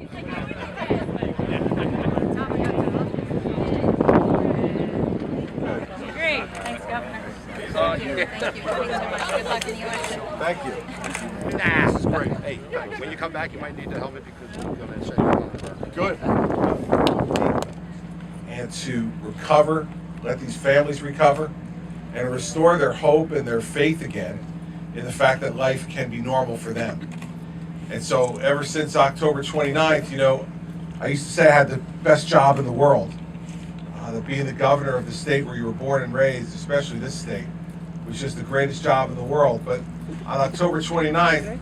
Great. Thanks, Governor. Thank you. Thank you so much. Good luck in the election. Thank you. This is great. Hey, when you come back, you might need the helmet because we're going to say good. And to recover, let these families recover, and restore their hope and their faith again in the fact that life can be normal for them. And so ever since October 29th, you know, I used to say I had the best job in the world. That being the governor of the state where you were born and raised, especially this state, was just the greatest job in the world. But on October 29th,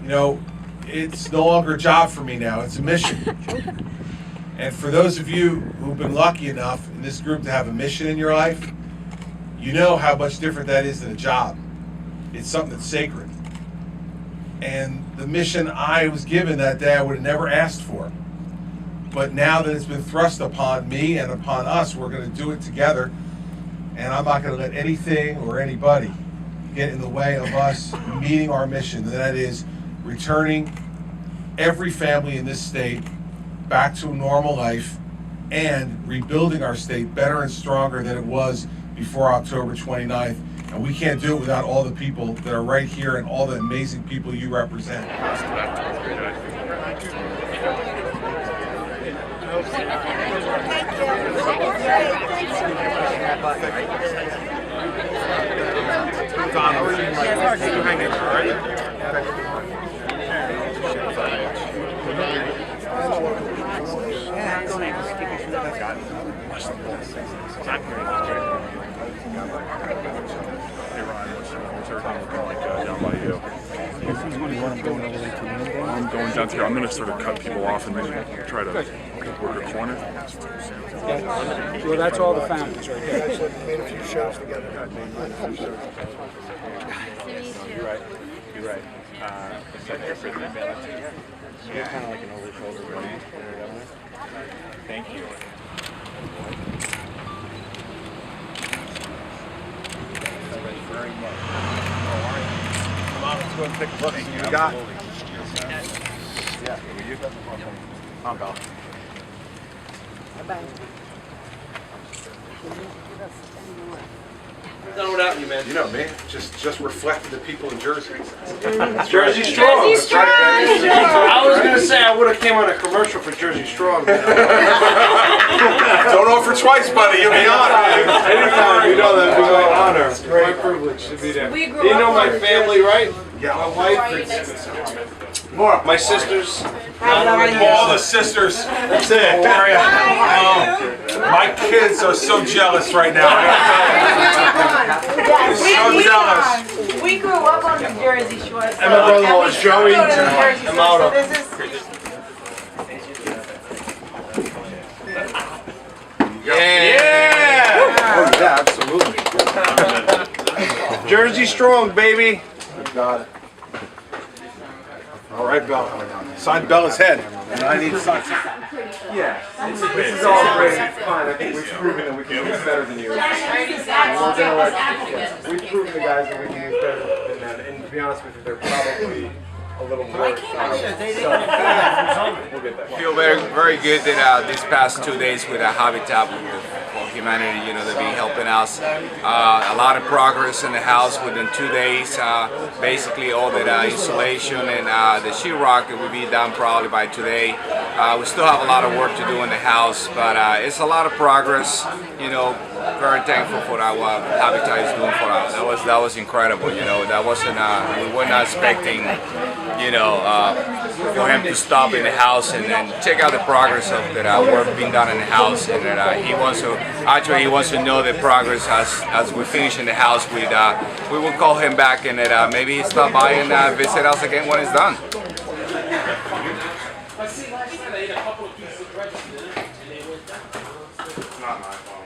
you know, it's no longer a job for me now, it's a mission. And for those of you who've been lucky enough in this group to have a mission in your life, you know how much different that is than a job. It's something that's sacred. And the mission I was given that day, I would have never asked for. But now that it's been thrust upon me and upon us, we're going to do it together. And I'm not going to let anything or anybody get in the way of us meeting our mission. And that is returning every family in this state back to a normal life and rebuilding our state better and stronger than it was before October 29th. And we can't do it without all the people that are right here and all the amazing people you represent. I'm going down here. I'm going to sort of cut people off and then try to work a corner. Well, that's all the families right there. Made a few shows together. You're right. You're right. Is that here for the email? Yeah, kind of like an over-shoulder running. Thank you. Very much. Come on, let's go and take a look. See what we got. Yeah. I'm Bell. Done without you, man. You know me, just reflecting the people in Jersey. Jersey Strong. Jersey Strong. I was gonna say I would have came on a commercial for Jersey Strong. Don't offer twice, buddy. You'll be honored. Anytime, you know that would be my honor. It's my privilege to be there. We grew You know up my on family, right? Yeah. My wife, my sisters. All the sisters. That's it. My kids are so jealous right now. They're so jealous. We grew up on the Jersey Shore. And my brother-in-law is Joey. I'm out of. Yeah! Oh yeah, absolutely. Jersey Strong, baby. Got it. All right, Bella. Sign Bella's head. And I need signs. Yeah, this is all great. It's fine. I think we've proven that we can do this better than you. And we're gonna we've proven the guys that we can do better than them. And to be honest with you, they're probably a little more. We'll get that. Feel very good that these past 2 days with Habitat for Humanity, you know, they've been helping us. A lot of progress in the house within 2 days. Basically all the insulation and the sheetrock will be done probably by today. We still have a lot of work to do in the house, but it's a lot of progress. You know, very thankful for what Habitat is doing for us. That was incredible. You know, that wasn't we were not expecting, you know, for him to stop in the house and then check out the progress of that work being done in the house, and that he wants to know the progress as we finish in the house. We will call him back and that maybe he stop by and visit us again when it's done. Not my phone.